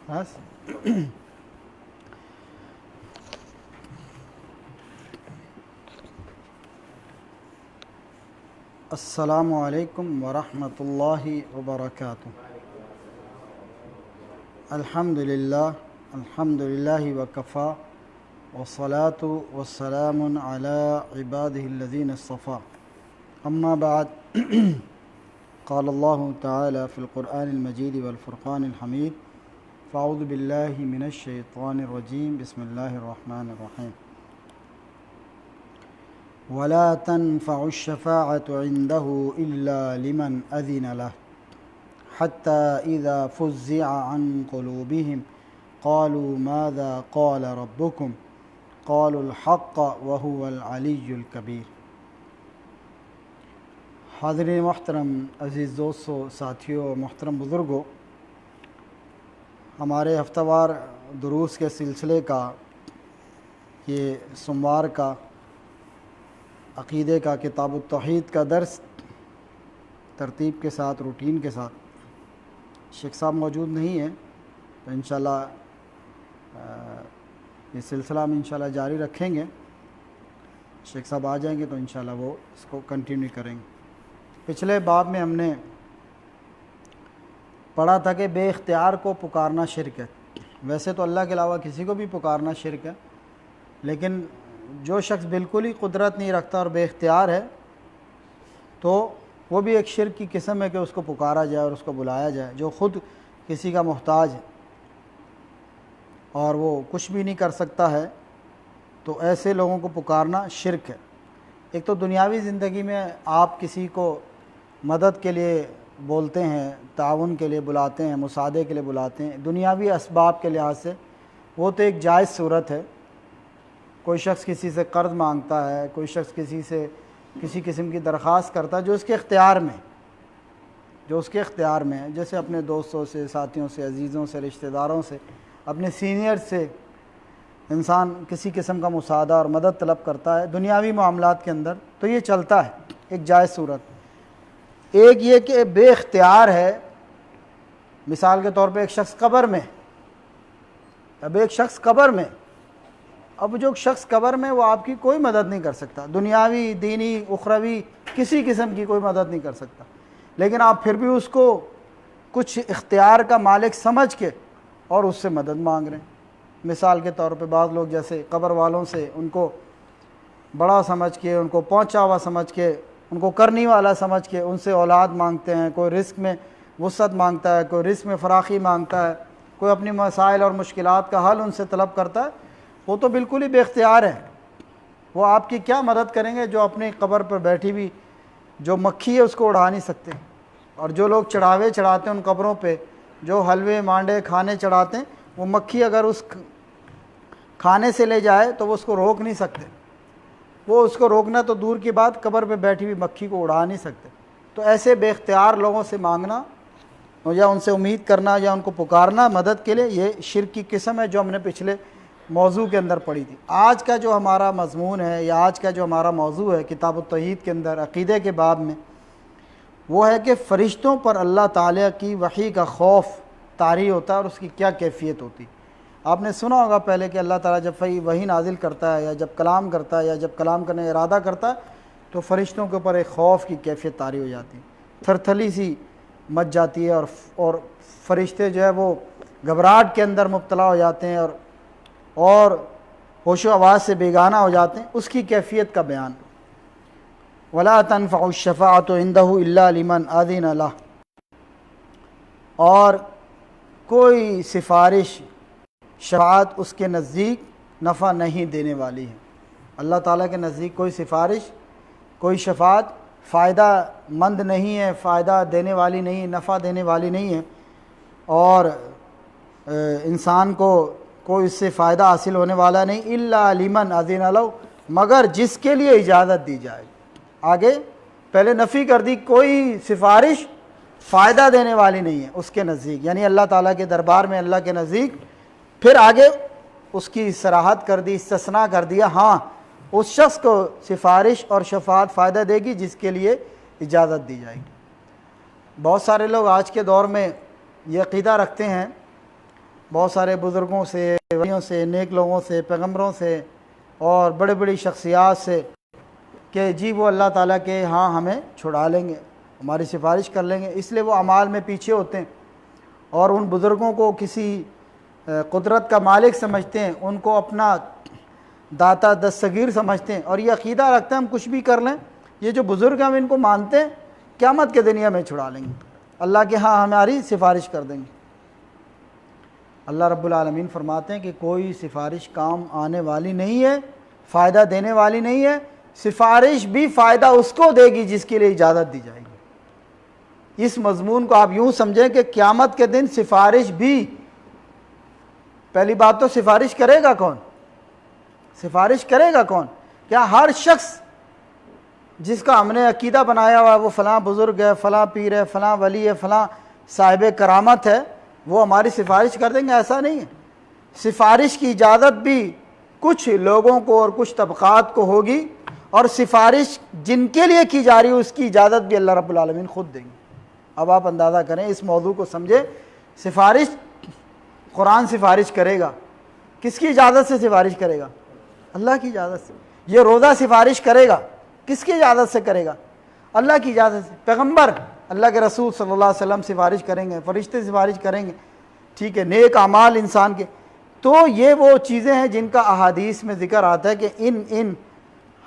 بس السلام علیکم ورحمۃ اللہ وبرکاتہ۔ الحمد للہ وکفیٰ والصلاة والسلام علی عبادہ الذین اصطفیٰ، اما بعد قال اللہ تعالی فی القرآن المجید والفرقان الحمید، فاعوذ باللہ من الشیطان الرجیم، بسم اللہ الرحمن الرحیم۔ ولا تنفع الشفاعة عنده إلا لمن أذن له حتى إذا فزع عن قلوبهم قالوا ماذا قال ربكم قالوا الحق وهو العلي الكبير۔ حاضرین محترم، عزیز دوستو، ساتھیوں، محترم بزرگوں، ہمارے ہفتہ وار دروس کے سلسلے کا یہ سوموار کا عقیدے کا کتاب التوحید کا درس ترتیب کے ساتھ، روٹین کے ساتھ، شیخ صاحب موجود نہیں ہیں تو انشاءاللہ یہ سلسلہ ہم انشاءاللہ جاری رکھیں گے۔ شیخ صاحب آ جائیں گے تو انشاءاللہ وہ اس کو کنٹینیو کریں گے۔ پچھلے باب میں ہم نے پڑھا تھا کہ بے اختیار کو پکارنا شرک ہے۔ ویسے تو اللہ کے علاوہ کسی کو بھی پکارنا شرک ہے، لیکن جو شخص بالکل ہی قدرت نہیں رکھتا اور بے اختیار ہے تو وہ بھی ایک شرک کی قسم ہے کہ اس کو پکارا جائے اور اس کو بلایا جائے۔ جو خود کسی کا محتاج ہے اور وہ کچھ بھی نہیں کر سکتا ہے تو ایسے لوگوں کو پکارنا شرک ہے۔ ایک تو دنیاوی زندگی میں آپ کسی کو مدد کے لیے بولتے ہیں، تعاون کے لیے بلاتے ہیں، مساعدے کے لیے بلاتے ہیں، دنیاوی اسباب کے لحاظ سے وہ تو ایک جائز صورت ہے۔ کوئی شخص کسی سے قرض مانگتا ہے، کوئی شخص کسی سے کسی قسم کی درخواست کرتا ہے جو اس کے اختیار میں ہے، جیسے اپنے دوستوں سے، ساتھیوں سے، عزیزوں سے، رشتہ داروں سے، اپنے سینئر سے انسان کسی قسم کا مساعدہ اور مدد طلب کرتا ہے دنیاوی معاملات کے اندر، تو یہ چلتا ہے، ایک جائز صورت۔ ایک یہ کہ بے اختیار ہے، مثال کے طور پہ ایک شخص قبر میں، اب جو شخص قبر میں وہ آپ کی کوئی مدد نہیں کر سکتا، دنیاوی، دینی، اخروی، کسی قسم کی کوئی مدد نہیں کر سکتا، لیکن آپ پھر بھی اس کو کچھ اختیار کا مالک سمجھ کے اور اس سے مدد مانگ رہے ہیں۔ مثال کے طور پہ بعض لوگ جیسے قبر والوں سے ان کو بڑا سمجھ کے، ان کو پہنچا ہوا سمجھ کے، ان کو کرنے والا سمجھ کے ان سے اولاد مانگتے ہیں، کوئی رزق میں وسعت مانگتا ہے، کوئی رزق میں فراخی مانگتا ہے، کوئی اپنی مسائل اور مشکلات کا حل ان سے طلب کرتا ہے، وہ تو بالکل ہی بے اختیار ہے۔ وہ آپ کی کیا مدد کریں گے جو اپنی قبر پر بیٹھی بھی جو مکھی ہے اس کو اڑا نہیں سکتے، اور جو لوگ چڑھاوے چڑھاتے ہیں ان قبروں پہ، جو حلوے مانڈے کھانے چڑھاتے ہیں، وہ مکھی اگر اس کھانے سے لے جائے تو وہ اس کو روک نہیں سکتے، وہ اس کو روکنا تو دور کی بات، قبر پہ بیٹھی ہوئی مکھی کو اڑا نہیں سکتے۔ تو ایسے بے اختیار لوگوں سے مانگنا یا ان سے امید کرنا یا ان کو پکارنا مدد کے لیے، یہ شرک کی قسم ہے جو ہم نے پچھلے موضوع کے اندر پڑھی تھی۔ آج کا جو ہمارا مضمون ہے یا آج کا جو ہمارا موضوع ہے کتاب التوحید کے اندر عقیدے کے باب میں، وہ ہے کہ فرشتوں پر اللہ تعالیٰ کی وحی کا خوف طاری ہوتا ہے اور اس کی کیا کیفیت ہوتی۔ آپ نے سنا ہوگا پہلے کہ اللہ تعالیٰ جب وحی نازل کرتا ہے یا جب کلام کرتا ہے یا جب کلام کرنے کا ارادہ کرتا ہے تو فرشتوں کے اوپر ایک خوف کی کیفیت طاری ہو جاتی ہے، تھرتھلی سی مچ جاتی ہے، اور فرشتے جو ہے وہ گھبراہٹ کے اندر مبتلا ہو جاتے ہیں اور ہوش و آواز سے بیگانہ ہو جاتے ہیں۔ اس کی کیفیت کا بیان، وَلَا تَنْفَعُ الشَّفَاعَةُ عِنْدَهُ إِلَّا لِمَنْ أَذِنَ لَهُ، اور کوئی سفارش، شفاعت اس کے نزدیک نفع نہیں دینے والی ہے۔ اللہ تعالیٰ کے نزدیک کوئی سفارش، کوئی شفاعت فائدہ مند نہیں ہے، فائدہ دینے والی نہیں، نفع دینے والی نہیں ہے، اور انسان کو کوئی اس سے فائدہ حاصل ہونے والا نہیں، الا لمن اذن لہ، مگر جس کے لیے اجازت دی جائے۔ آگے پہلے نفی کر دی، کوئی سفارش فائدہ دینے والی نہیں ہے اس کے نزدیک، یعنی اللہ تعالیٰ کے دربار میں، اللہ کے نزدیک۔ پھر آگے اس کی صراحت کر دی، استثناء کر دیا، ہاں اس شخص کو سفارش اور شفاعت فائدہ دے گی جس کے لیے اجازت دی جائے گی۔ بہت سارے لوگ آج کے دور میں یہ عقیدہ رکھتے ہیں بہت سارے بزرگوں سے، ولیوں سے، نیک لوگوں سے، پیغمبروں سے اور بڑے بڑی شخصیات سے کہ جی وہ اللہ تعالیٰ کے ہاں ہمیں چھڑا لیں گے، ہماری سفارش کر لیں گے، اس لیے وہ اعمال میں پیچھے ہوتے ہیں اور ان بزرگوں کو کسی قدرت کا مالک سمجھتے ہیں، ان کو اپنا داتا دستگیر سمجھتے ہیں اور یہ عقیدہ رکھتے ہیں ہم کچھ بھی کر لیں، یہ جو بزرگ ہیں ہم ان کو مانتے ہیں، قیامت کے دن ہمیں چھڑا لیں گے، اللہ کے ہاں ہماری سفارش کر دیں گے۔ اللہ رب العالمین فرماتے ہیں کہ کوئی سفارش کام آنے والی نہیں ہے، فائدہ دینے والی نہیں ہے، سفارش بھی فائدہ اس کو دے گی جس کے لیے اجازت دی جائے گی۔ اس مضمون کو آپ یوں سمجھیں کہ قیامت کے دن سفارش بھی، پہلی بات تو سفارش کرے گا کون؟ سفارش کرے گا کون؟ کیا ہر شخص جس کا ہم نے عقیدہ بنایا ہوا ہے وہ فلاں بزرگ ہے، فلاں پیر ہے، فلاں ولی ہے، فلاں صاحب کرامت ہے، وہ ہماری سفارش کر دیں گے؟ ایسا نہیں ہے۔ سفارش کی اجازت بھی کچھ لوگوں کو اور کچھ طبقات کو ہوگی، اور سفارش جن کے لیے کی جا رہی ہے اس کی اجازت بھی اللہ رب العالمین خود دیں گے۔ اب آپ اندازہ کریں، اس موضوع کو سمجھیں۔ سفارش، قرآن سفارش کرے گا، کس کی اجازت سے سفارش کرے گا؟ اللہ کی اجازت سے۔ یہ روزہ سفارش کرے گا، کس کی اجازت سے کرے گا؟ اللہ کی اجازت سے۔ پیغمبر، اللہ کے رسول صلی اللہ علیہ وسلم سفارش کریں گے، فرشتے سفارش کریں گے، ٹھیک ہے، نیک اعمال انسان کے۔ تو یہ وہ چیزیں ہیں جن کا احادیث میں ذکر آتا ہے کہ ان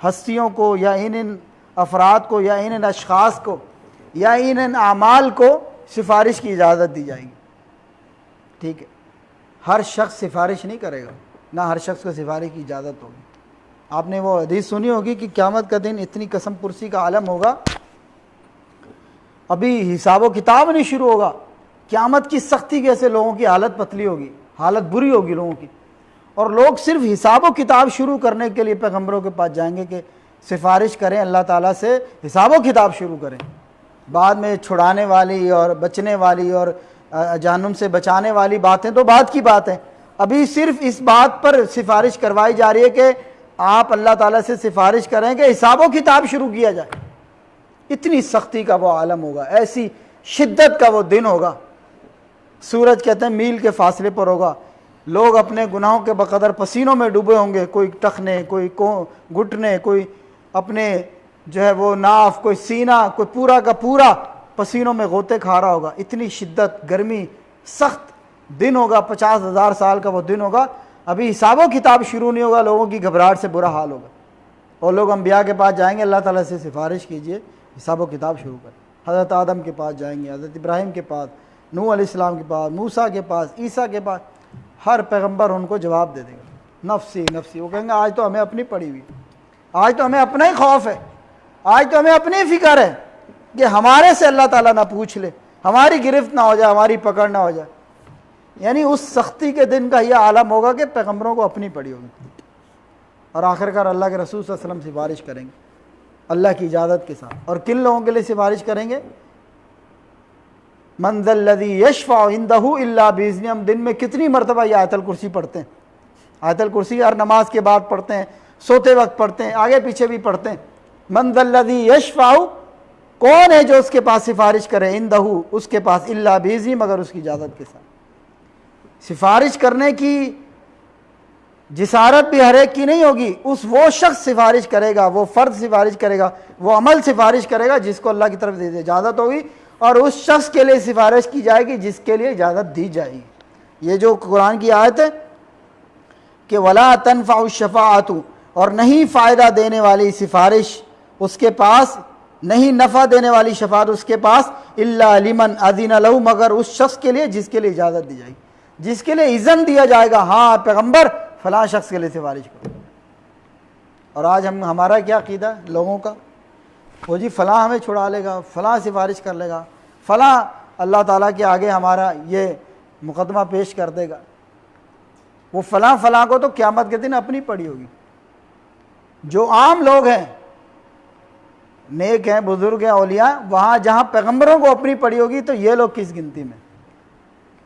ہستیوں کو یا ان افراد کو یا ان اشخاص کو یا ان اعمال کو سفارش کی اجازت دی جائے گی، ٹھیک ہے۔ ہر شخص سفارش نہیں کرے گا، نہ ہر شخص کو سفارش کی اجازت ہوگی۔ آپ نے وہ حدیث سنی ہوگی کہ قیامت کا دن اتنی قسم پرسی کا عالم ہوگا، ابھی حساب و کتاب نہیں شروع ہوگا، قیامت کی سختی کیسے، لوگوں کی حالت پتلی ہوگی، حالت بری ہوگی لوگوں کی، اور لوگ صرف حساب و کتاب شروع کرنے کے لیے پیغمبروں کے پاس جائیں گے کہ سفارش کریں اللہ تعالیٰ سے، حساب و کتاب شروع کریں۔ بعد میں چھڑانے والی اور بچنے والی اور جہنم سے بچانے والی باتیں تو بعد کی بات ہیں، ابھی صرف اس بات پر سفارش کروائی جا رہی ہے کہ آپ اللہ تعالیٰ سے سفارش کریں کہ حساب و کتاب شروع کیا جائے۔ اتنی سختی کا وہ عالم ہوگا، ایسی شدت کا وہ دن ہوگا، سورج کہتے ہیں میل کے فاصلے پر ہوگا، لوگ اپنے گناہوں کے بقدر پسینوں میں ڈوبے ہوں گے، کوئی ٹخنے، کوئی گھٹنے، کوئی اپنے جو ہے وہ ناف، کوئی سینہ، کوئی پورا کا پورا پسینوں میں غوطے کھا رہا ہوگا۔ اتنی شدت، گرمی، سخت دن ہوگا، 50,000 سال کا وہ دن ہوگا، ابھی حساب و کتاب شروع نہیں ہوگا، لوگوں کی گھبراہٹ سے برا حال ہوگا، اور لوگ انبیاء کے پاس جائیں گے، اللہ تعالیٰ سے سفارش کیجئے، حساب و کتاب شروع کریں۔ حضرت آدم کے پاس جائیں گے، حضرت ابراہیم کے پاس، نوح علیہ السلام کے پاس، موسیٰ کے پاس، عیسیٰ کے پاس، ہر پیغمبر ان کو جواب دے دے گا، نفسی نفسی۔ وہ کہیں گے آج تو ہمیں اپنی پڑی ہوئی، آج تو ہمیں اپنا ہی خوف ہے، آج تو ہمیں اپنی فکر ہے کہ ہمارے سے اللہ تعالیٰ نہ پوچھ لے، ہماری گرفت نہ ہو جائے، ہماری پکڑ نہ ہو جائے۔ یعنی اس سختی کے دن کا یہ عالم ہوگا کہ پیغمبروں کو اپنی پڑی ہوگی، اور آخرکار اللہ کے رسول صلی اللہ علیہ وسلم سفارش کریں گے اللہ کی اجازت کے ساتھ۔ اور کن لوگوں کے لیے سفارش کریں گے؟ من ذا الذی یشفع عندہ الا باذنہ۔ ہم دن میں کتنی مرتبہ یہ آیت الکرسی پڑھتے ہیں، آیت الکرسی ہر نماز کے بعد پڑھتے ہیں، سوتے وقت پڑھتے ہیں، آگے پیچھے بھی پڑھتے ہیں۔ من ذا الذی یشفع، کون ہے جو اس کے پاس سفارش کرے، عندہ، اس کے پاس، الا باذنہ، مگر اس کی اجازت کے ساتھ۔ سفارش کرنے کی جسارت بھی ہر ایک کی نہیں ہوگی، وہ شخص سفارش کرے گا، وہ فرد سفارش کرے گا، وہ عمل سفارش کرے گا جس کو اللہ کی طرف سے اجازت ہوگی، اور اس شخص کے لیے سفارش کی جائے گی جس کے لیے اجازت دی جائے گی۔ یہ جو قرآن کی آیت ہے کہ وَلَا تَنْفَعُ الشَّفَاعَةُ، اور نہیں فائدہ دینے والی سفارش اس کے پاس، نہیں نفع دینے والی شفاعت اس کے پاس، إِلَّا لِمَنْ أَذِنَ لَهُ، مگر اس شخص کے لیے جس کے لیے اجازت دی جائے گی، جس کے لیے اذن دیا جائے گا، ہاں پیغمبر فلاں شخص کے لیے سفارش کرو۔ اور آج ہمارا کیا عقیدہ ہے لوگوں کا؟ وہ جی فلاں ہمیں چھڑا لے گا، فلاں سفارش کر لے گا، فلاں اللہ تعالیٰ کے آگے ہمارا یہ مقدمہ پیش کر دے گا۔ وہ فلاں فلاں کو تو قیامت کے دن اپنی پڑی ہوگی۔ جو عام لوگ ہیں، نیک ہیں، بزرگ ہیں، اولیاء، وہاں جہاں پیغمبروں کو اپنی پڑی ہوگی تو یہ لوگ کس گنتی میں؟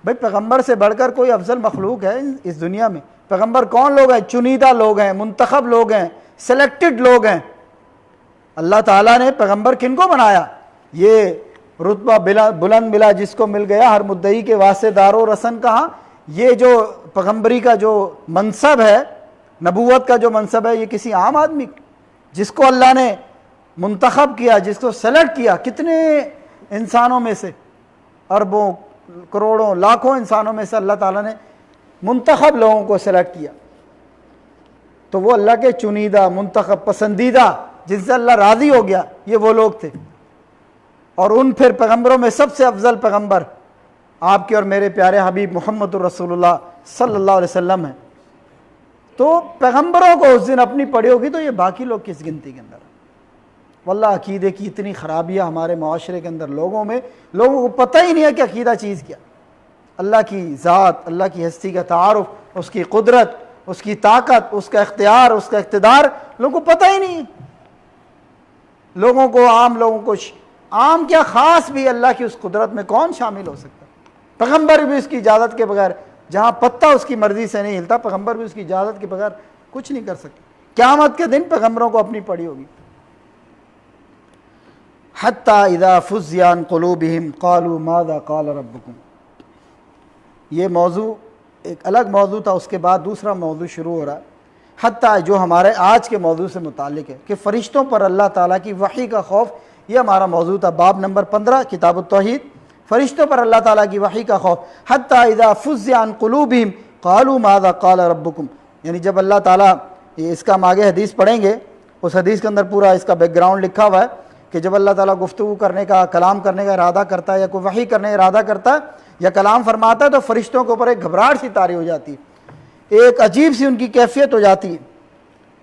بھئی پیغمبر سے بڑھ کر کوئی افضل مخلوق ہے اس دنیا میں؟ پیغمبر کون لوگ ہیں؟ چنیدہ لوگ ہیں، منتخب لوگ ہیں، سلیکٹڈ لوگ ہیں۔ اللہ تعالیٰ نے پیغمبر کن کو بنایا؟ یہ رتبہ بلند ملا جس کو مل گیا، ہر مدعی کے واسطے دار و رسن کہاں؟ یہ جو پیغمبری کا جو منصب ہے، نبوت کا جو منصب ہے، یہ کسی عام آدمی جس کو اللہ نے منتخب کیا، جس کو سلیکٹ کیا، کتنے انسانوں میں سے، اربوں کروڑوں لاکھوں انسانوں میں سے اللہ تعالیٰ نے منتخب لوگوں کو سلیکٹ کیا، تو وہ اللہ کے چنیدہ، منتخب، پسندیدہ، جن سے اللہ راضی ہو گیا، یہ وہ لوگ تھے۔ اور ان پھر پیغمبروں میں سب سے افضل پیغمبر آپ کے اور میرے پیارے حبیب محمد الرسول اللہ صلی اللہ علیہ وسلم ہیں۔ تو پیغمبروں کو اس دن اپنی پڑی ہوگی تو یہ باقی لوگ کس گنتی کے اندر؟ واللہ عقیدے کی اتنی خرابیاں ہمارے معاشرے کے اندر، لوگوں کو پتہ ہی نہیں ہے کہ عقیدہ چیز کیا۔ اللہ کی ذات، اللہ کی ہستی کا تعارف، اس کی قدرت، اس کی طاقت، اس کا اختیار، اس کا اقتدار لوگوں کو پتہ ہی نہیں ہے۔ عام لوگوں کو عام کیا خاص بھی اللہ کی اس قدرت میں کون شامل ہو سکتا؟ پیغمبر بھی اس کی اجازت کے بغیر، جہاں پتہ اس کی مرضی سے نہیں ہلتا، پیغمبر بھی اس کی اجازت کے بغیر کچھ نہیں کر سکتا۔ قیامت کے دن پیغمبروں کو اپنی پڑی ہوگی۔ حتی اذا فزع عن قلوبہم قالوا ماذا قال ربکم، یہ موضوع ایک الگ موضوع تھا، اس کے بعد دوسرا موضوع شروع ہو رہا ہے، حتیٰ جو ہمارے آج کے موضوع سے متعلق ہے کہ فرشتوں پر اللہ تعالیٰ کی وحی کا خوف۔ یہ ہمارا موضوع تھا، باب نمبر 15 کتاب التوحید، فرشتوں پر اللہ تعالیٰ کی وحی کا خوف۔ حتیٰ اذا فزع عن قلوبہم قالوا ماذا قال ربکم، یعنی جب اللہ تعالیٰ، اس کا ہم آگے حدیث پڑھیں گے، اس حدیث کے اندر پورا اس کا بیک گراؤنڈ لکھا ہوا ہے کہ جب اللہ تعالیٰ گفتگو کرنے کا، کلام کرنے کا ارادہ کرتا ہے، یا کوئی وحی کرنے کا ارادہ کرتا ہے یا کلام فرماتا ہے، تو فرشتوں کے اوپر ایک گھبراہٹ سی طاری ہو جاتی ہے، ایک عجیب سی ان کی کیفیت ہو جاتی ہے۔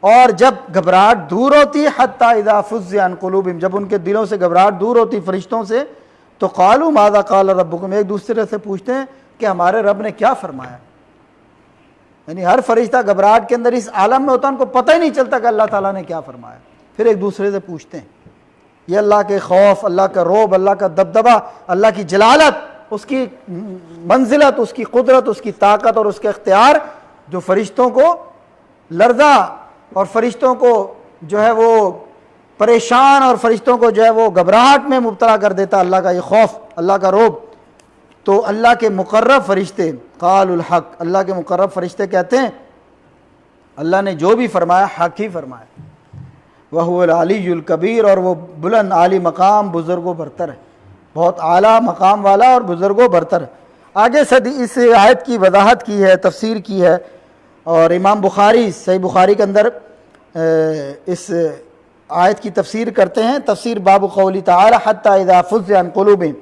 اور جب گھبراہٹ دور ہوتی ہے، حتی اذا فزع عن قلوبہم، جب ان کے دلوں سے گھبراہٹ دور ہوتی فرشتوں سے، تو قالوا ماذا قال ربکم، ایک دوسرے سے پوچھتے ہیں کہ ہمارے رب نے کیا فرمایا۔ یعنی ہر فرشتہ گھبراہٹ کے اندر اس عالم میں ہوتا ہے، ان کو پتہ ہی نہیں چلتا کہ اللہ تعالیٰ نے کیا فرمایا، پھر ایک دوسرے سے پوچھتے ہیں۔ یہ اللہ کے خوف، اللہ کا رعب، اللہ کا دبدبہ، اللہ کی جلالت، اس کی منزلت، اس کی قدرت، اس کی طاقت اور اس کے اختیار، جو فرشتوں کو لرزا اور فرشتوں کو جو ہے وہ پریشان اور فرشتوں کو جو ہے وہ گھبراہٹ میں مبتلا کر دیتا، اللہ کا یہ خوف، اللہ کا رعب۔ تو اللہ کے مقرب فرشتے، قالوا الحق، اللہ کے مقرب فرشتے کہتے ہیں اللہ نے جو بھی فرمایا حق ہی فرمایا، وَهُوَ الْعَلِيُّ الْكَبِيرُ، اور وہ بلند عالی مقام، بزرگ و برتر ہے، بہت اعلیٰ مقام والا اور بزرگ و برتر ہے۔ آگے اس آیت کی وضاحت کی ہے، تفسیر کی ہے، اور امام بخاری صحیح بخاری کے اندر اس آیت کی تفسیر کرتے ہیں، تفسیر باب قولی تعالی حتی اذا فزع عن قلوبہم،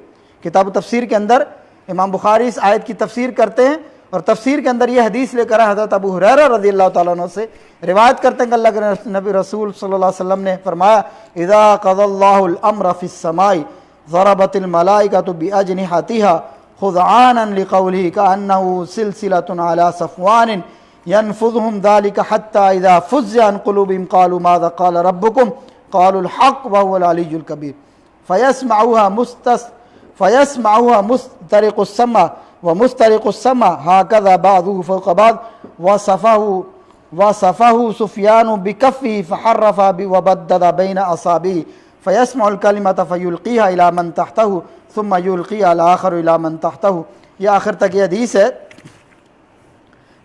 کتاب تفسیر کے اندر امام بخاری اس آیت کی تفسیر کرتے ہیں، اور تفسیر کے اندر یہ حدیث لے کر حضرت ابو ہریرہ رضی اللہ تعالیٰ عنہ سے روایت کرتے ہیں کہ اللہ کے نبی رسول صلی اللہ علیہ وسلم نے فرمایا اذا قضى الله الامر في السماء ضربت الملائکۃ باجنحتها خضعانا لقوله كأنه سلسلة على صفوان ينفذهم ذلك حتى اذا فزع عن قلوبهم قالوا ماذا قال ربكم قالوا الحق وهو العلي الكبير فيسمعها مسترق السمع ومسترق السمع هكذا بعضه فوق بعض وصفه سفيان بكفه فحرف وبدد بين أصابعه فيسمع الكلمة فيلقيها إلى من تحته ثم يلقيها الآخر إلى من تحته۔ یہ آخر تک یہ حدیث ہے،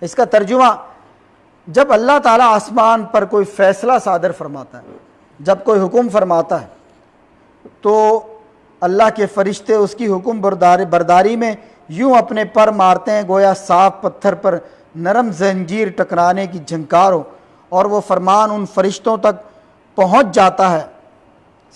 اس کا ترجمہ، جب اللہ تعالیٰ آسمان پر کوئی فیصلہ صادر فرماتا ہے، جب کوئی حکم فرماتا ہے، تو اللہ کے فرشتے اس کی حکم برداری میں یوں اپنے پر مارتے ہیں گویا صاف پتھر پر نرم زنجیر ٹکرانے کی جھنکار ہو، اور وہ فرمان ان فرشتوں تک پہنچ جاتا ہے،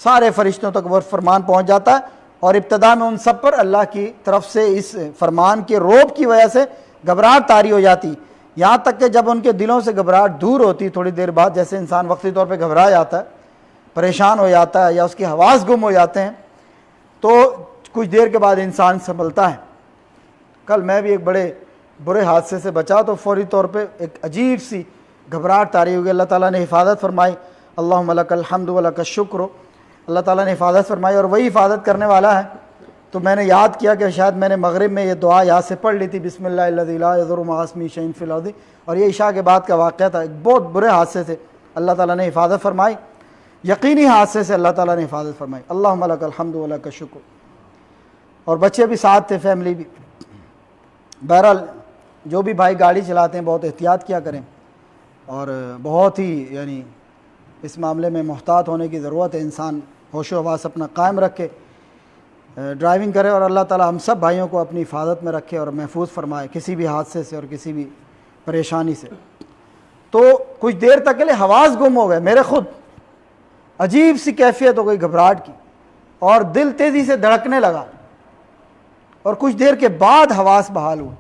سارے فرشتوں تک وہ فرمان پہنچ جاتا ہے، اور ابتدا میں ان سب پر اللہ کی طرف سے اس فرمان کے رعب کی وجہ سے گھبراہٹ طاری ہو جاتی، یہاں تک کہ جب ان کے دلوں سے گھبراہٹ دور ہوتی تھوڑی دیر بعد، جیسے انسان وقتی طور پہ گھبرا جاتا ہے، پریشان ہو جاتا ہے، یا اس کے حواس گم ہو جاتے ہیں، تو کچھ دیر کے بعد انسان سنبھلتا ہے۔ کل میں بھی ایک بڑے برے حادثے سے بچا، تو فوری طور پہ ایک عجیب سی گھبراہٹ طاری ہو گئی، اللہ تعالیٰ نے حفاظت فرمائی، اللہم لک الحمد و لک الشکر، اللہ تعالیٰ نے حفاظت فرمائی، اور وہی حفاظت کرنے والا ہے۔ تو میں نے یاد کیا کہ شاید میں نے مغرب میں یہ دعا یاد سے پڑھ لی تھی، بسم اللہ الذی لا یضر مع اسمہ شیء فی الارض، اور یہ عشاء کے بعد کا واقعہ تھا، ایک بہت برے حادثے سے اللہ تعالیٰ نے حفاظت فرمائی، یقینی حادثے سے اللہ تعالیٰ نے حفاظت فرمائی، اللہم لک الحمد و لک الشکر، اور بچے بھی ساتھ تھے، فیملی بھی۔ بہرحال جو بھی بھائی گاڑی چلاتے ہیں بہت احتیاط کیا کریں، اور بہت ہی یعنی اس معاملے میں محتاط ہونے کی ضرورت ہے. انسان ہوش و حواس اپنا قائم رکھے، ڈرائیونگ کرے، اور اللہ تعالیٰ ہم سب بھائیوں کو اپنی حفاظت میں رکھے اور محفوظ فرمائے کسی بھی حادثے سے اور کسی بھی پریشانی سے. تو کچھ دیر تک کے لیے حواس گم ہو گئے میرے، خود عجیب سی کیفیت ہو گئی گھبراہٹ کی، اور دل تیزی سے دھڑکنے لگا، اور کچھ دیر کے بعد حواس بحال ہوئے.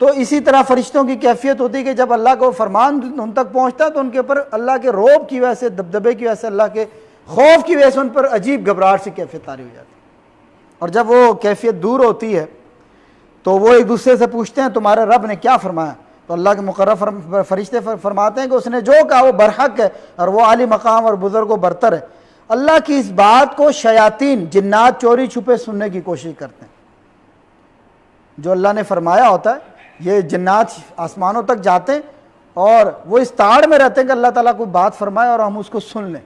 تو اسی طرح فرشتوں کی کیفیت ہوتی ہے کہ جب اللہ کا فرمان ان تک پہنچتا ہے تو ان کے اوپر اللہ کے رعب کی وجہ سے، دبدبے کی وجہ سے، اللہ کے خوف کی وجہ سے ان پر عجیب گھبراہٹ سی کیفیت طاری ہو جاتی ہے. اور جب وہ کیفیت دور ہوتی ہے تو وہ ایک دوسرے سے پوچھتے ہیں تمہارے رب نے کیا فرمایا؟ تو اللہ کے مقرب فرشتے فرماتے ہیں کہ اس نے جو کہا وہ برحق ہے اور وہ عالی مقام اور بزرگ و برتر ہے. اللہ کی اس بات کو شیاطین، جنات چوری چھپے سننے کی کوشش کرتے ہیں. جو اللہ نے فرمایا ہوتا ہے یہ جنات آسمانوں تک جاتے ہیں اور وہ اس تاڑ میں رہتے ہیں کہ اللہ تعالیٰ کوئی بات فرمائے اور ہم اس کو سن لیں.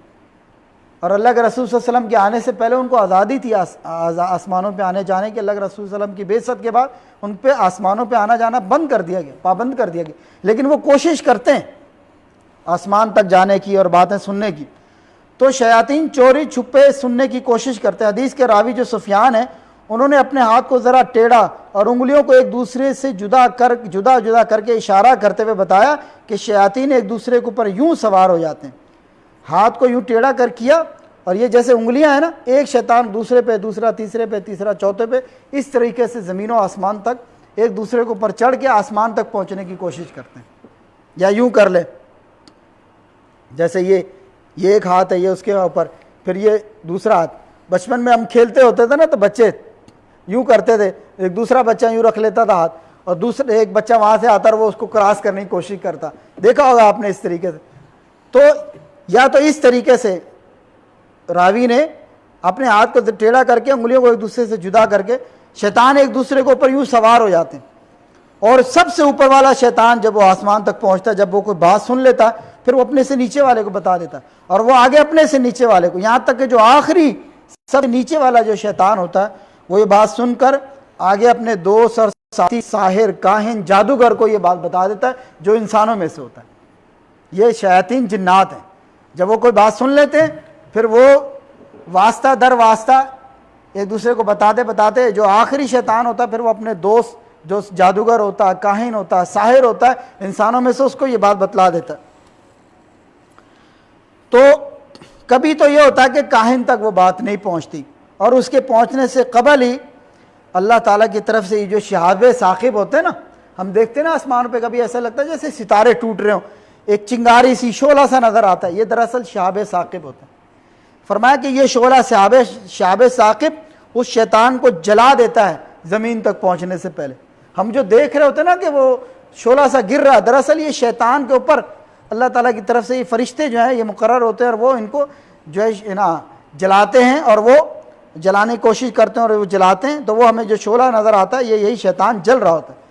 اور اللہ کے رسول صلی اللہ علیہ وسلم کے آنے سے پہلے ان کو آزادی تھی آسمانوں پہ آنے جانے کی. اللہ کے رسول صلی اللہ علیہ وسلم کی بعثت کے بعد ان پہ آسمانوں پہ آنا جانا بند کر دیا گیا، پابند کر دیا گیا، لیکن وہ کوشش کرتے ہیں آسمان تک جانے کی اور باتیں سننے کی. تو شیاطین چوری چھپے سننے کی کوشش کرتے ہیں. حدیث کے راوی جو سفیان ہیں انہوں نے اپنے ہاتھ کو ذرا ٹیڑھا اور انگلیوں کو ایک دوسرے سے جدا کر کے اشارہ کرتے ہوئے بتایا کہ شیاطین ایک دوسرے کے اوپر یوں سوار ہو جاتے ہیں. ہاتھ کو یوں ٹیڑھا کر کیا، اور یہ جیسے انگلیاں ہیں نا، ایک شیطان دوسرے پہ، دوسرا تیسرے پہ، تیسرا چوتھے پہ، اس طریقے سے زمین و آسمان تک ایک دوسرے کے اوپر چڑھ کے آسمان تک پہنچنے کی کوشش کرتے ہیں. یا یوں کر لے، جیسے یہ ایک ہاتھ ہے، یہ اس کے اوپر، پھر یہ دوسرا ہاتھ. بچپن میں ہم کھیلتے ہوتے تھے نا تو بچے یوں کرتے تھے، ایک دوسرا بچہ یوں رکھ لیتا تھا ہاتھ، اور دوسرا ایک بچہ وہاں سے آتا اور وہ اس کو کراس کرنے کی کوشش کرتا. دیکھا ہوگا آپ نے اس طریقے سے. تو یا تو اس طریقے سے راوی نے اپنے ہاتھ کو ٹیڑھا کر کے انگلیوں کو ایک دوسرے سے جدا کر کے شیطان ایک دوسرے کے اوپر یوں سوار ہو جاتے ہیں. اور سب سے اوپر والا شیطان جب وہ آسمان تک پہنچتا ہے، جب وہ کوئی بات سن لیتا پھر وہ اپنے سے نیچے والے کو بتا دیتا، اور وہ آگے اپنے سے نیچے والے کو، یہاں تک کہ جو آخری سب نیچے والا جو شیطان ہوتا ہے وہ یہ بات سن کر آگے اپنے دوست اور ساتھی ساحر، کاہن، جادوگر کو یہ بات بتا دیتا ہے جو انسانوں میں سے ہوتا ہے. یہ شیاطین جنات ہیں. جب وہ کوئی بات سن لیتے ہیں پھر وہ واسطہ در واسطہ ایک دوسرے کو بتاتے جو آخری شیطان ہوتا ہے پھر وہ اپنے دوست جو جادوگر ہوتا ہے، کاہن ہوتا ہے، ساحر ہوتا ہے انسانوں میں سے، اس کو یہ بات بتلا دیتا ہے. تو کبھی تو یہ ہوتا ہے کہ کاہن تک وہ بات نہیں پہنچتی، اور اس کے پہنچنے سے قبل ہی اللہ تعالیٰ کی طرف سے یہ جو شہاب ثاقب ہوتے ہیں نا، ہم دیکھتے ہیں نا آسمان پہ، کبھی ایسا لگتا ہے جیسے ستارے ٹوٹ رہے ہوں، ایک چنگاری سی شعلہ سا نظر آتا ہے، یہ دراصل شہاب ثاقب ہوتا ہے. فرمایا کہ یہ شعلہ شہاب ثاقب اس شیطان کو جلا دیتا ہے زمین تک پہنچنے سے پہلے. ہم جو دیکھ رہے ہوتے ہیں نا کہ وہ شعلہ سا گر رہا ہے، دراصل یہ شیطان کے اوپر اللہ تعالیٰ کی طرف سے یہ فرشتے جو ہیں یہ مقرر ہوتے ہیں، اور وہ ان کو جو ہے نا جلاتے ہیں، اور وہ جلانے کی کوشش کرتے ہیں اور وہ جلاتے ہیں. تو وہ ہمیں جو شعلہ نظر آتا ہے یہی شیطان جل رہا ہوتا ہے.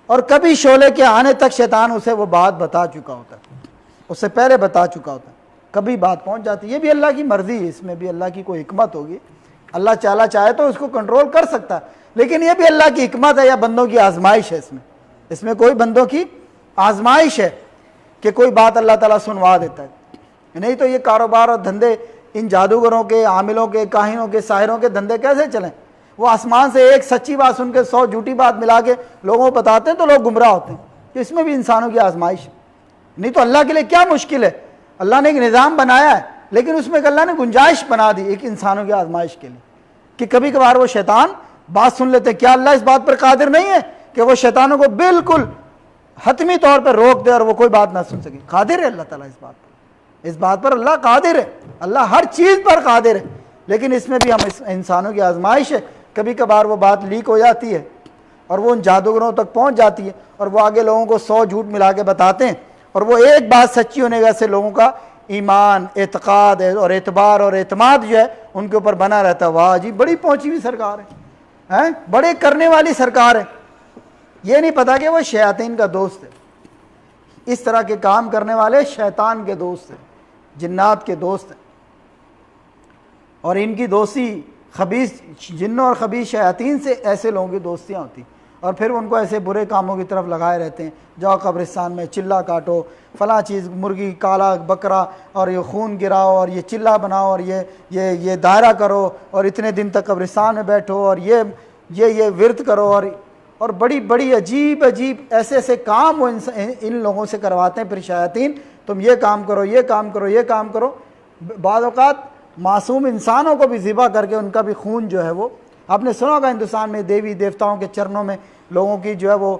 اور کبھی شعلے کے آنے تک شیطان اسے وہ بات بتا چکا ہوتا ہے، اس سے پہلے بتا چکا ہوتا ہے. کبھی بات پہنچ جاتی ہے. یہ بھی اللہ کی مرضی ہے، اس میں بھی اللہ کی کوئی حکمت ہوگی. اللہ چاہے تو اس کو کنٹرول کر سکتا ہے، لیکن یہ بھی اللہ کی حکمت ہے یا بندوں کی آزمائش ہے. اس میں کوئی بندوں کی آزمائش ہے کہ کوئی بات اللہ تعالیٰ سنوا دیتا ہے. نہیں تو یہ کاروبار اور دھندے ان جادوگروں کے، عاملوں کے، کاہنوں کے، ساحروں کے دھندے کیسے چلیں؟ وہ آسمان سے ایک سچی بات سن کے 100 جھوٹی بات ملا کے لوگوں کو بتاتے ہیں تو لوگ گمراہ ہوتے ہیں. کہ اس میں بھی انسانوں کی آزمائش ہے. نہیں تو اللہ کے لیے کیا مشکل ہے؟ اللہ نے ایک نظام بنایا ہے، لیکن اس میں اللہ نے گنجائش بنا دی ایک انسانوں کی آزمائش کے لیے کہ کبھی کبھار وہ شیطان بات سن لیتے. کیا اللہ اس بات پر قادر نہیں ہے کہ وہ شیطانوں کو بالکل حتمی طور پر روک دے اور وہ کوئی بات نہ سن سکے؟ قادر ہے اللہ تعالیٰ اس بات پر. اس بات پر اللہ قادر ہے. اللہ ہر چیز پر قادر ہے، لیکن اس میں بھی ہم انسانوں کی آزمائش ہے. کبھی کبھار وہ بات لیک ہو جاتی ہے اور وہ ان جادوگروں تک پہنچ جاتی ہے، اور وہ آگے لوگوں کو 100 جھوٹ ملا کے بتاتے ہیں، اور وہ ایک بات سچی ہونے کی وجہ سے لوگوں کا ایمان، اعتقاد اور اعتبار اور اعتماد جو ہے ان کے اوپر بنا رہتا ہے. واہ جی، بڑی پہنچی ہوئی سرکار ہے، بڑے کرنے والی سرکار ہے. یہ نہیں پتا کہ وہ شیاطین کا دوست ہے. اس طرح کے کام کرنے والے شیطان کے دوست ہیں، جنات کے دوست ہیں. اور ان کی دوستی خبیث جنوں اور خبیث شیاطین سے ایسے لوگوں کی دوستیاں ہوتی. اور پھر ان کو ایسے برے کاموں کی طرف لگائے رہتے ہیں، جاؤ قبرستان میں چلہ کاٹو، فلاں چیز مرغی کالا بکرا اور یہ خون گراؤ اور یہ چلہ بناؤ اور یہ دائرہ کرو اور اتنے دن تک قبرستان میں بیٹھو اور یہ ورد کرو اور بڑی بڑی عجیب ایسے کام وہ ان لوگوں سے کرواتے ہیں۔ پھر شیاطین تم یہ کام کرو، یہ کام کرو، یہ کام کرو۔ بعض اوقات معصوم انسانوں کو بھی ذبح کر کے ان کا بھی خون جو ہے وہ، آپ نے سنا ہوگا ہندوستان میں دیوی دیوتاؤں کے چرنوں میں لوگوں کی جو ہے وہ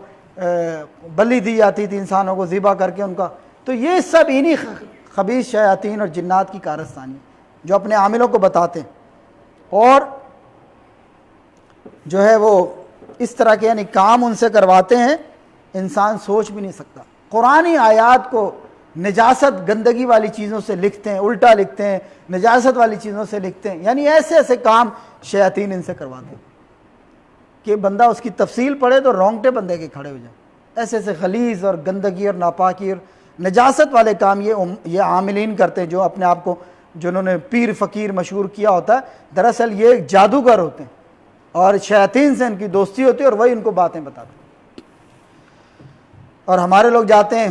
بلی دی جاتی تھی انسانوں کو ذبح کر کے ان کا۔ تو یہ سب انہی خبیث شیاطین اور جنات کی کارستانی جو اپنے عاملوں کو بتاتے ہیں، اور جو ہے وہ اس طرح کے یعنی کام ان سے کرواتے ہیں انسان سوچ بھی نہیں سکتا۔ قرآنی آیات کو نجاست گندگی والی چیزوں سے لکھتے ہیں، الٹا لکھتے ہیں، نجاست والی چیزوں سے لکھتے ہیں، یعنی ایسے کام شیاطین ان سے کرواتے ہیں کہ بندہ اس کی تفصیل پڑھے تو رونگٹے بندے کے کھڑے ہو جائیں۔ ایسے غلیظ اور گندگی اور ناپاکی اور نجاست والے کام یہ عاملین کرتے ہیں، جو اپنے آپ کو جنہوں نے پیر فقیر مشہور کیا ہوتا ہے، دراصل یہ جادوگر ہوتے ہیں اور شیاطین سے ان کی دوستی ہوتی ہے اور وہی ان کو باتیں بتاتے ہیں۔ اور ہمارے لوگ جاتے ہیں،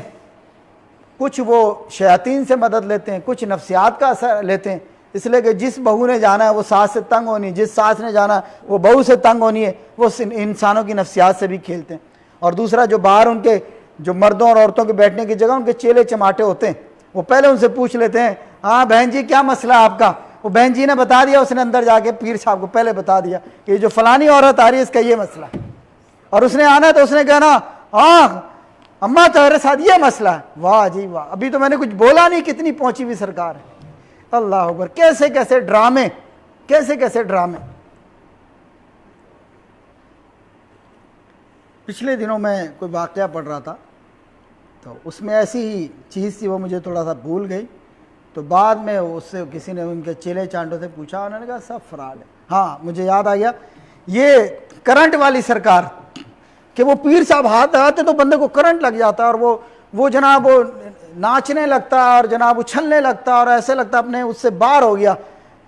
کچھ وہ شیاطین سے مدد لیتے ہیں، کچھ نفسیات کا اثر لیتے ہیں، اس لیے کہ جس بہو نے جانا ہے وہ ساس سے تنگ ہونی، جس ساس نے جانا ہے وہ بہو سے تنگ ہونی ہے، وہ انسانوں کی نفسیات سے بھی کھیلتے ہیں۔ اور دوسرا جو باہر ان کے جو مردوں اور عورتوں کے بیٹھنے کی جگہ ان کے چیلے چماٹے ہوتے ہیں، وہ پہلے ان سے پوچھ لیتے ہیں، ہاں بہن جی کیا مسئلہ ہے آپ کا؟ وہ بہن جی نے بتا دیا، اس نے اندر جا کے پیر صاحب کو پہلے بتا دیا کہ یہ جو فلانی عورت آ رہی ہے اس کا یہ مسئلہ ہے، اور اس نے آنا تو اس نے کہنا ہاں اماں تمہارے ساتھ یہ مسئلہ ہے۔ واہ جی واہ، ابھی تو میں نے کچھ بولا نہیں، کتنی پہنچی ہوئی سرکار ہے۔ اللہ اکبر، کیسے ڈرامے، کیسے ڈرامے۔ پچھلے دنوں میں کوئی واقعہ پڑھ رہا تھا تو اس میں ایسی ہی چیز تھی، وہ مجھے تھوڑا سا بھول گئی، تو بعد میں اس سے کسی نے ان کے چیلے چانٹوں سے پوچھا، انہوں نے کہا سب فراڈ ہے۔ ہاں مجھے یاد آ گیا، یہ کرنٹ والی سرکار کہ وہ پیر صاحب ہاتھ لگاتے تو بندے کو کرنٹ لگ جاتا اور وہ جناب وہ ناچنے لگتا اور جناب اچھلنے لگتا اور ایسے لگتا اپنے اس سے باہر ہو گیا۔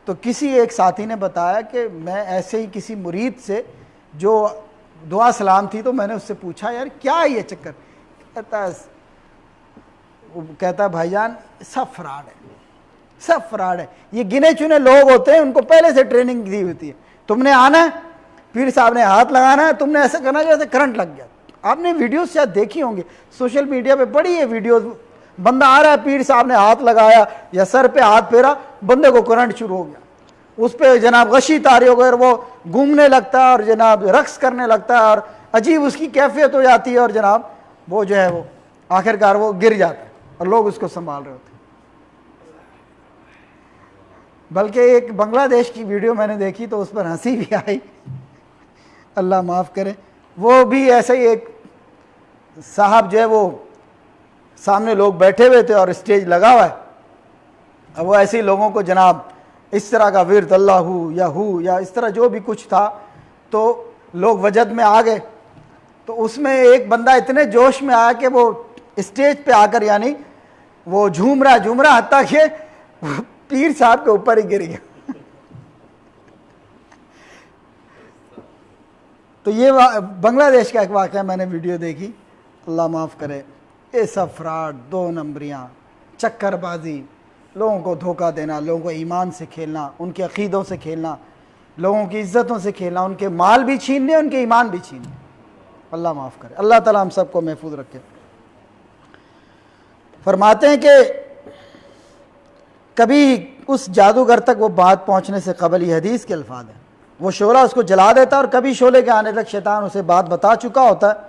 تو کسی ایک ساتھی نے بتایا کہ میں ایسے ہی کسی مرید سے جو دعا سلام تھی تو میں نے اس سے پوچھا یار کیا ہے یہ چکر؟ کہتا ہے بھائی جان سب فراڈ ہے، سب فراڈ ہے، یہ گنے چنے لوگ ہوتے ہیں، ان کو پہلے سے ٹریننگ دی ہوتی ہے، تم نے آنا ہے پیر صاحب نے ہاتھ لگانا ہے، تم نے ایسے کرنا جیسے کرنٹ لگ گیا۔ آپ نے ویڈیوز شاید دیکھی ہوں گی سوشل میڈیا پہ، بڑی ہے ویڈیوز، بندہ آ رہا ہے، پیر صاحب نے ہاتھ لگایا یا سر پہ ہاتھ پھیرا، بندے کو کرنٹ شروع ہو گیا، اس پہ جناب غشی طاری ہو گئی اور وہ گھومنے لگتا ہے اور جناب رقص کرنے لگتا ہے اور عجیب اس کی کیفیت ہو جاتی ہے اور جناب وہ جو ہے وہ آخرکار وہ گر جاتا ہے اور لوگ اس کو سنبھال رہے ہوتے ہیں۔ بلکہ ایک بنگلہ دیش کی ویڈیو میں نے دیکھی تو اس پر ہنسی بھی آئی، اللہ معاف کرے، وہ بھی ایسے ہی ایک صاحب جو ہے وہ سامنے لوگ بیٹھے ہوئے تھے اور اسٹیج لگا ہوا ہے، اب وہ ایسے ہی لوگوں کو جناب اس طرح کا ورد اللہ ہو یا اس طرح جو بھی کچھ تھا، تو لوگ وجد میں آ گئے، تو اس میں ایک بندہ اتنے جوش میں آیا کہ وہ اسٹیج پہ آ کر یعنی وہ جھوم رہا حتیٰ کہ پیر صاحب کے اوپر ہی گر گیا۔ تو یہ بنگلہ دیش کا ایک واقعہ میں نے ویڈیو دیکھی، اللہ معاف کرے، یہ سب فراڈ، 2 نمبریاں، چکر بازی، لوگوں کو دھوکہ دینا، لوگوں کو ایمان سے کھیلنا، ان کے عقیدوں سے کھیلنا، لوگوں کی عزتوں سے کھیلنا، ان کے مال بھی چھیننے، ان کے ایمان بھی چھیننے۔ اللہ معاف کرے، اللہ تعالیٰ ہم سب کو محفوظ رکھے۔ فرماتے ہیں کہ کبھی اس جادوگر تک وہ بات پہنچنے سے قبل، یہ حدیث کے الفاظ ہیں، وہ شعلہ اس کو جلا دیتا اور کبھی شعلے کے آنے تک شیطان اسے بات بتا چکا ہوتا ہے،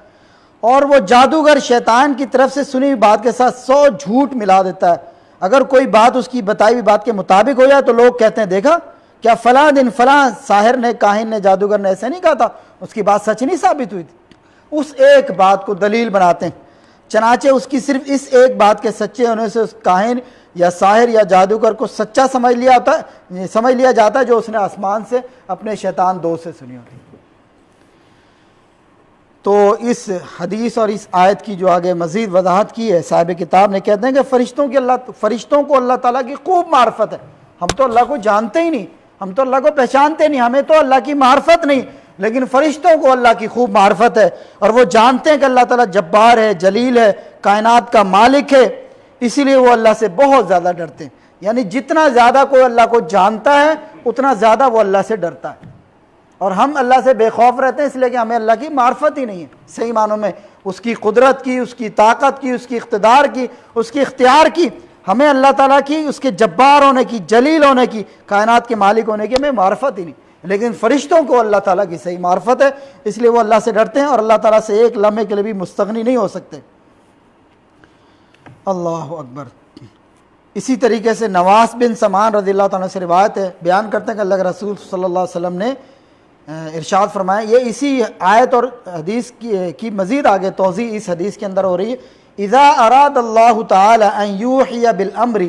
اور وہ جادوگر شیطان کی طرف سے سنی ہوئی بات کے ساتھ 100 جھوٹ ملا دیتا ہے۔ اگر کوئی بات اس کی بتائی ہوئی بات کے مطابق ہو جائے تو لوگ کہتے ہیں دیکھا کیا فلاں دن فلاں ساحر نے، کاہن نے، جادوگر نے ایسے نہیں کہا تھا، اس کی بات سچ نہیں ثابت ہوئی تھی، اس ایک بات کو دلیل بناتے ہیں۔ چنانچہ اس کی صرف اس ایک بات کے سچے ہونے سے اس کاہن یا ساحر یا جادوگر کو سچا سمجھ لیا جاتا ہے جو اس نے آسمان سے اپنے شیطان دوست سے سنی ہوتی ہے۔ تو اس حدیث اور اس آیت کی جو آگے مزید وضاحت کی ہے صاحب کتاب نے، کہتے ہیں کہ فرشتوں کو اللہ تعالیٰ کی خوب معرفت ہے، ہم تو اللہ کو جانتے ہی نہیں، ہم تو اللہ کو پہچانتے نہیں، ہمیں تو اللہ کی معرفت نہیں، لیکن فرشتوں کو اللہ کی خوب معرفت ہے، اور وہ جانتے ہیں کہ اللہ تعالیٰ جبار ہے، جلیل ہے، کائنات کا مالک ہے، اسی لیے وہ اللہ سے بہت زیادہ ڈرتے ہیں۔ یعنی جتنا زیادہ کوئی اللہ کو جانتا ہے اتنا زیادہ وہ اللہ سے ڈرتا ہے، اور ہم اللہ سے بے خوف رہتے ہیں اس لیے کہ ہمیں اللہ کی معرفت ہی نہیں ہے صحیح معنوں میں، اس کی قدرت کی، اس کی طاقت کی، اس کی اقتدار کی، اس کی اختیار کی، ہمیں اللہ تعالیٰ کی، اس کے جبار ہونے کی، جلیل ہونے کی، کائنات کے مالک ہونے کی ہمیں معرفت ہی نہیں۔ لیکن فرشتوں کو اللہ تعالیٰ کی صحیح معرفت ہے، اس لیے وہ اللہ سے ڈرتے ہیں اور اللہ تعالیٰ سے ایک لمحے کے لیے بھی مستغنی نہیں ہو سکتے۔ اللہ اکبر۔ اسی طریقے سے نواس بن سمان رضی اللہ تعالیٰ سے روایت ہے، بیان کرتے ہیں کہ اللہ کے رسول صلی اللہ علیہ وسلم نے ارشاد فرمایا، یہ اسی آیت اور حدیث کی مزید آگے توضیح اس حدیث کے اندر ہو رہی ہے، اذا اراد اللہ تعالی ان یوحی بالامر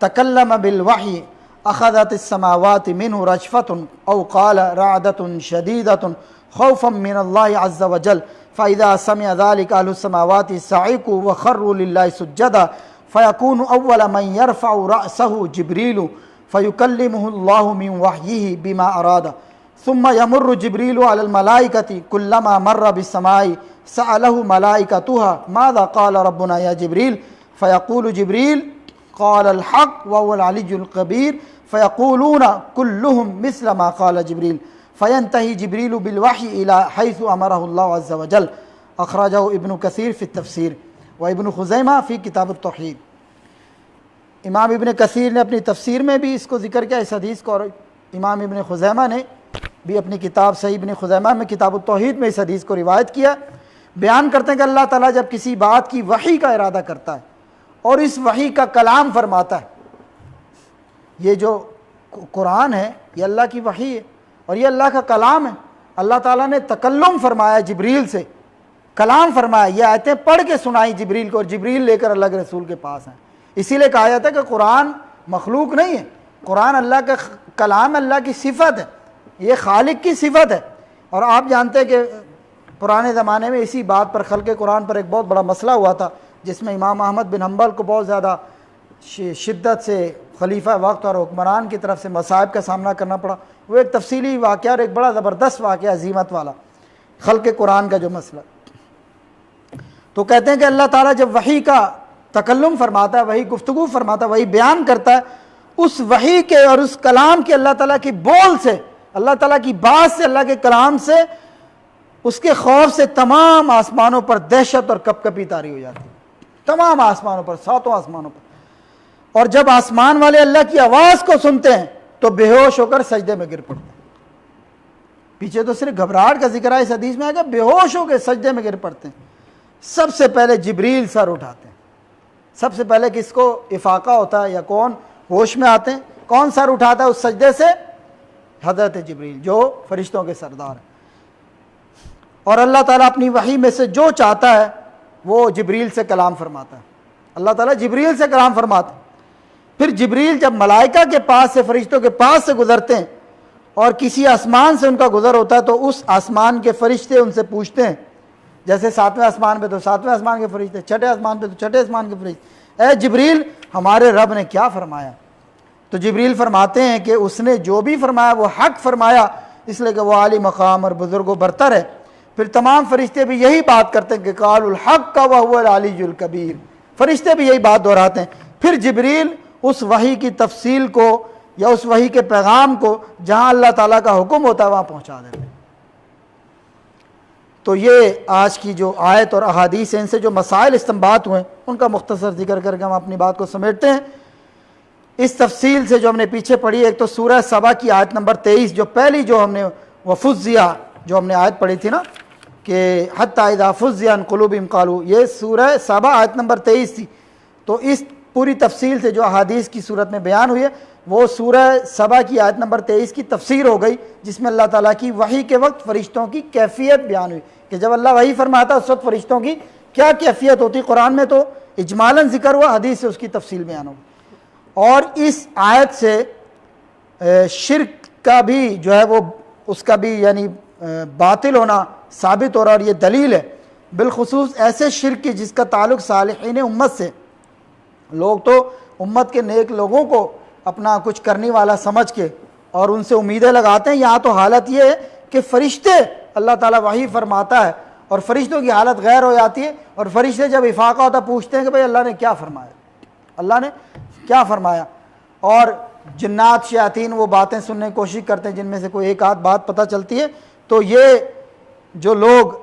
تکلم بالوحی اخذت السماوات منه رجفة او قال رعدة شديدة خوفا من الله عز وجل فاذا سمع ذلك اهل السماوات صعقوا وخروا لله سجدا فيكون اول من يرفع رأسه جبريل فيكلمه الله من وحيه بما اراد ثم يمر جبريل على الملائكة كلما مر بالسماء سأله ملائكتها ماذا قال ربنا يا جبريل فيقول جبريل قال الحق وهو العلي الكبير فيقولون كلهم مثل ما قال جبريل فينتهي جبريل بالوحي إلى حيث أمره الله عز وجل أخرجه ابن كثير في التفسير وابن خزیمہ فی کتاب التوحید۔ امام ابن کثیر نے اپنی تفسیر میں بھی اس کو ذکر کیا اس حدیث کو، اور امام ابن خزیمہ نے بھی اپنی کتاب صحیح ابن خزیمہ میں کتاب التوحید میں اس حدیث کو روایت کیا۔ بیان کرتے ہیں کہ اللہ تعالیٰ جب کسی بات کی وحی کا ارادہ کرتا ہے اور اس وحی کا کلام فرماتا ہے، یہ جو قرآن ہے یہ اللہ کی وحی ہے اور یہ اللہ کا کلام ہے۔ اللہ تعالیٰ نے تکلم فرمایا جبریل سے، کلام فرمایا، یہ آیتیں پڑھ کے سنائی جبریل کو، اور جبریل لے کر اللہ کے رسول کے پاس ہیں۔ اسی لیے کہا جاتا ہے کہ قرآن مخلوق نہیں ہے، قرآن اللہ کا کلام، اللہ کی صفت ہے، یہ خالق کی صفت ہے۔ اور آپ جانتے ہیں کہ پرانے زمانے میں اسی بات پر خلق قرآن پر ایک بہت بڑا مسئلہ ہوا تھا، جس میں امام احمد بن حنبل کو بہت زیادہ شدت سے خلیفہ وقت اور حکمران کی طرف سے مصائب کا سامنا کرنا پڑا۔ وہ ایک تفصیلی واقعہ اور ایک بڑا زبردست واقعہ، عظیمت والا خلق قرآن کا جو مسئلہ۔ تو کہتے ہیں کہ اللہ تعالیٰ جب وحی کا تکلم فرماتا ہے، وہی گفتگو فرماتا ہے، وہی بیان کرتا ہے، اس وحی کے اور اس کلام کے، اللہ تعالیٰ کی بول سے، اللہ تعالیٰ کی بات سے، اللہ کے کلام سے، اس کے خوف سے تمام آسمانوں پر دہشت اور کپکپی طاری ہو جاتی ہے، تمام آسمانوں پر، ساتوں آسمانوں پر۔ اور جب آسمان والے اللہ کی آواز کو سنتے ہیں تو بے ہوش ہو کر سجدے میں گر پڑتے ہیں۔ پیچھے تو صرف گھبراہٹ کا ذکر ہے، اس حدیث میں آئے گا بے ہوش ہو کے سجدے میں گر پڑتے ہیں۔ سب سے پہلے جبریل سر اٹھاتے ہیں، سب سے پہلے کس کو افاقہ ہوتا ہے یا کون ہوش میں آتے ہیں؟ کون سر اٹھاتا ہے اس سجدے سے؟ حضرت جبریل، جو فرشتوں کے سردار ہیں۔ اور اللہ تعالیٰ اپنی وحی میں سے جو چاہتا ہے وہ جبریل سے کلام فرماتا ہے، اللہ تعالیٰ جبریل سے کلام فرماتا ہے۔ پھر جبریل جب ملائکہ کے پاس سے، فرشتوں کے پاس سے گزرتے ہیں اور کسی آسمان سے ان کا گزر ہوتا ہے تو اس آسمان کے فرشتے ان سے پوچھتے ہیں، جیسے 7ویں آسمان پہ تو 7ویں آسمان کے فرشتے، چھٹے آسمان پہ تو 6ٹھے آسمان کے فرشتے، اے جبریل ہمارے رب نے کیا فرمایا؟ تو جبریل فرماتے ہیں کہ اس نے جو بھی فرمایا وہ حق فرمایا، اس لیے کہ وہ عالی مقام اور بزرگ و برتر ہے۔ پھر تمام فرشتے بھی یہی بات کرتے ہیں کہ قال الحق وهو العلی الکبیر، فرشتے بھی یہی بات دہراتے ہیں۔ پھر جبریل اس وحی کی تفصیل کو یا اس وحی کے پیغام کو جہاں اللہ تعالیٰ کا حکم ہوتا ہے وہاں پہنچا دیتے ہیں۔ تو یہ آج کی جو آیت اور احادیث ہیں، ان سے جو مسائل استنباط ہوئے ان کا مختصر ذکر کر کے ہم اپنی بات کو سمیٹتے ہیں۔ اس تفصیل سے جو ہم نے پیچھے پڑھی، ایک تو سورہ سبا کی آیت نمبر 23، جو پہلی جو ہم نے وفزیا جو ہم نے آیت پڑھی تھی نا کہ حتی اذا فزیا عن قلوبہم قالوا، یہ سورہ سبا آیت نمبر 23 تھی۔ تو اس پوری تفصیل سے جو احادیث کی صورت میں بیان ہوئی ہے وہ سورہ سبا کی آیت نمبر 23 کی تفسیر ہو گئی، جس میں اللہ تعالیٰ کی وحی کے وقت فرشتوں کی کیفیت بیان ہوئی کہ جب اللہ وحی فرماتا اس وقت فرشتوں کی کیا کیفیت ہوتی۔ قرآن میں تو اجمالاً ذکر ہوا، حدیث سے اس کی تفصیل بیان ہوگی۔ اور اس آیت سے شرک کا بھی جو ہے وہ اس کا بھی یعنی باطل ہونا ثابت ہو رہا، اور یہ دلیل ہے بالخصوص ایسے شرک کی جس کا تعلق صالحین امت سے۔ لوگ تو امت کے نیک لوگوں کو اپنا کچھ کرنے والا سمجھ کے اور ان سے امیدیں لگاتے ہیں، یہاں تو حالت یہ ہے کہ فرشتے اللہ تعالیٰ وحی فرماتا ہے اور فرشتوں کی حالت غیر ہو جاتی ہے، اور فرشتے جب افاقہ ہوتا پوچھتے ہیں کہ بھئی اللہ نے کیا فرمایا، اللہ نے کیا فرمایا. اور جنات شیاطین وہ باتیں سننے کی کوشش کرتے ہیں جن میں سے کوئی ایک آدھ بات پتہ چلتی ہے. تو یہ جو لوگ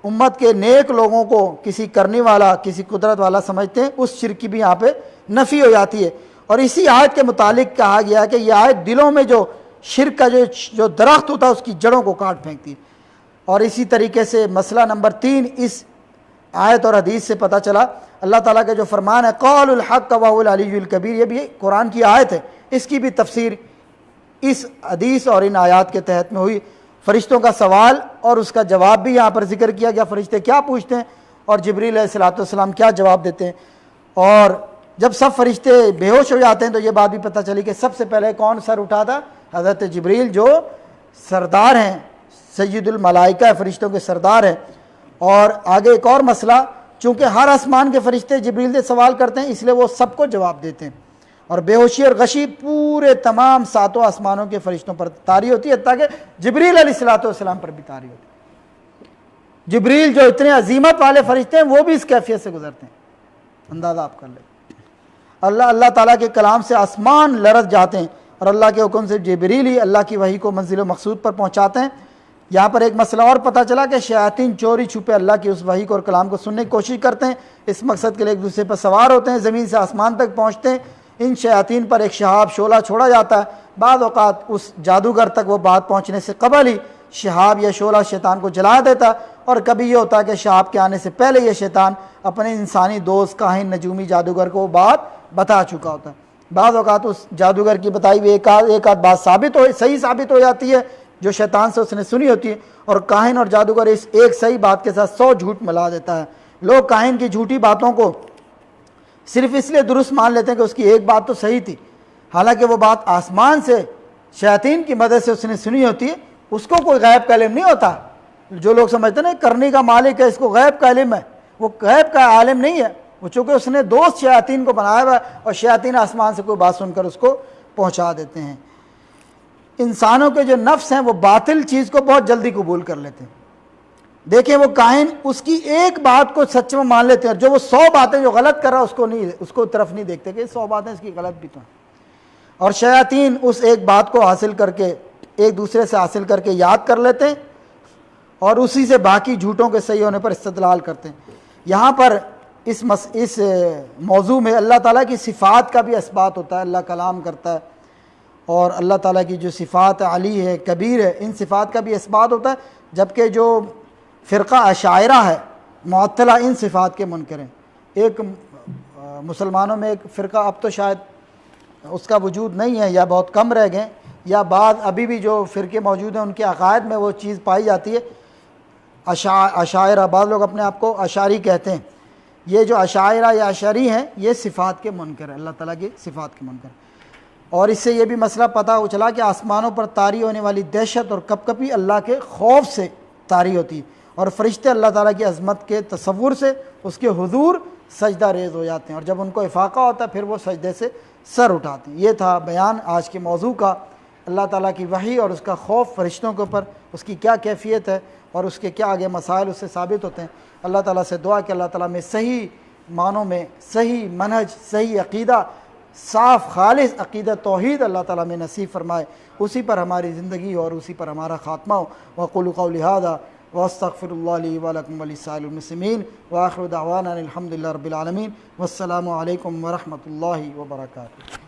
امت کے نیک لوگوں کو کسی کرنے والا کسی قدرت والا سمجھتے ہیں، اس شرک کی بھی یہاں پہ نفی ہو جاتی ہے. اور اسی آیت کے متعلق کہا گیا کہ یہ آیت دلوں میں جو شرک کا جو درخت ہوتا ہے اس کی جڑوں کو کاٹ پھینکتی ہے. اور اسی طریقے سے مسئلہ نمبر 3 اس آیت اور حدیث سے پتہ چلا، اللہ تعالیٰ کا جو فرمان ہے قول الحق وهو العلی الکبیر، یہ بھی قرآن کی آیت ہے، اس کی بھی تفسیر اس حدیث اور ان آیات کے تحت میں ہوئی. فرشتوں کا سوال اور اس کا جواب بھی یہاں پر ذکر کیا گیا، فرشتے کیا پوچھتے ہیں اور جبریل علیہ الصلوۃ والسلام کیا جواب دیتے ہیں. اور جب سب فرشتے بے ہوش ہو جاتے ہیں تو یہ بات بھی پتہ چلی کہ سب سے پہلے کون سر اٹھا تھا؟ حضرت جبریل، جو سردار ہیں، سید الملائکہ ہے، فرشتوں کے سردار ہیں. اور آگے ایک اور مسئلہ، چونکہ ہر آسمان کے فرشتے جبریل سے سوال کرتے ہیں اس لیے وہ سب کو جواب دیتے ہیں. اور بے ہوشی اور غشی پورے تمام 7 آسمانوں کے فرشتوں پر طاری ہوتی ہے، حتیٰ کہ جبریل علیہ الصلوۃ والسلام پر بھی طاری ہوتی ہے. جبریل جو اتنے عظیمت والے فرشتے ہیں وہ بھی اس کیفیت سے گزرتے ہیں، اندازہ آپ کر لیں. اللہ تعالیٰ کے کلام سے آسمان لرز جاتے ہیں اور اللہ کے حکم سے جبریل ہی اللہ کی وحی کو منزل و مقصود پر پہنچاتے ہیں. یہاں پر ایک مسئلہ اور پتہ چلا کہ شیاطین چوری چھپے اللہ کی اس وحی کو اور کلام کو سننے کی کوشش کرتے ہیں، اس مقصد کے لیے ایک دوسرے پر سوار ہوتے ہیں، زمین سے آسمان تک پہنچتے ہیں. ان شیاطین پر ایک شہاب شعلہ چھوڑا جاتا ہے، بعض اوقات اس جادوگر تک وہ بات پہنچنے سے قبل ہی شہاب یا شعلہ شیطان کو جلا دیتا ہے، اور کبھی یہ ہوتا ہے کہ شہاب کے آنے سے پہلے یہ شیطان اپنے انسانی دوست کاہن نجومی جادوگر کو وہ بات بتا چکا ہوتا ہے. بعض اوقات اس جادوگر کی بتائی ہوئی ایک آدھ بات صحیح ثابت ہو جاتی ہے جو شیطان سے اس نے سنی ہوتی ہے، اور کاہن اور جادوگر اس ایک صحیح بات کے ساتھ 100 جھوٹ ملا دیتا ہے. لوگ کاہن کی جھوٹی باتوں کو صرف اس لیے درست مان لیتے ہیں کہ اس کی ایک بات تو صحیح تھی، حالانکہ وہ بات آسمان سے شیاطین کی مدد سے اس نے سنی ہوتی ہے. اس کو کوئی غیب کا علم نہیں ہوتا. جو لوگ سمجھتے ہیں نا کرنے کا مالک ہے، اس کو غیب کا علم ہے، وہ غیب کا عالم نہیں ہے. وہ چونکہ اس نے دوست شیاطین کو بنایا ہوا ہے اور شیاطین آسمان سے کوئی بات سن کر اس کو پہنچا دیتے ہیں. انسانوں کے جو نفس ہیں وہ باطل چیز کو بہت جلدی قبول کر لیتے ہیں. دیکھیں وہ کاہن اس کی ایک بات کو سچ میں مان لیتے ہیں، اور جو وہ 100 باتیں جو غلط کر رہا اس کو طرف نہیں دیکھتے کہ 100 باتیں اس کی غلط بھی تو ہیں. اور شیاطین اس ایک بات کو حاصل کر کے ایک دوسرے سے حاصل کر کے یاد کر لیتے ہیں اور اسی سے باقی جھوٹوں کے صحیح ہونے پر استدلال کرتے ہیں. یہاں پر اس موضوع میں اللہ تعالیٰ کی صفات کا بھی اثبات ہوتا ہے. اللہ کلام کرتا ہے اور اللہ تعالیٰ کی جو صفات علی ہے، کبیر ہے، ان صفات کا بھی اثبات ہوتا ہے. جبکہ جو فرقہ اشاعرہ ہے، معطلہ، ان صفات کے منکر ہیں. ایک مسلمانوں میں ایک فرقہ اب تو شاید اس کا وجود نہیں ہے یا بہت کم رہ گئے، یا بعض ابھی بھی جو فرقے موجود ہیں ان کے عقائد میں وہ چیز پائی جاتی ہے. اشاعرہ، بعض لوگ اپنے آپ کو اشعری کہتے ہیں. یہ جو اشاعرہ یا اشعری ہیں یہ صفات کے منکر ہیں، اللہ تعالیٰ کی صفات کے منکر. اور اس سے یہ بھی مسئلہ پتہ چلا کہ آسمانوں پر طاری ہونے والی دہشت اور کپکپی اللہ کے خوف سے طاری ہوتی ہے، اور فرشتے اللہ تعالیٰ کی عظمت کے تصور سے اس کے حضور سجدہ ریز ہو جاتے ہیں، اور جب ان کو افاقہ ہوتا ہے پھر وہ سجدے سے سر اٹھاتے ہیں. یہ تھا بیان آج کے موضوع کا، اللہ تعالیٰ کی وحی اور اس کا خوف فرشتوں کے اوپر، اس کی کیا کیفیت ہے اور اس کے کیا آگے مسائل اس سے ثابت ہوتے ہیں. اللہ تعالیٰ سے دعا کہ اللہ تعالیٰ میں صحیح معنوں میں صحیح منہج، صحیح عقیدہ، صاف خالص عقیدہ توحید اللہ تعالیٰ میں نصیب فرمائے، اسی پر ہماری زندگی اور اسی پر ہمارا خاتمہ ہو. وَقُولُوا قَوْلِي هَٰذَا وَأَسْتَغْفِرُ اللَّهَ لِي وَلَكُمْ وَلِسَائِرِ الْمُسْلِمِينَ وَآخِرُ دَعْوَانَا الْحَمْدُ لِلَّهِ رَبِّ الْعَالَمِينَ وَالسَّلَامُ عَلَيْكُمْ وَرَحْمَةُ اللَّهِ وَبَرَكَاتُهُ.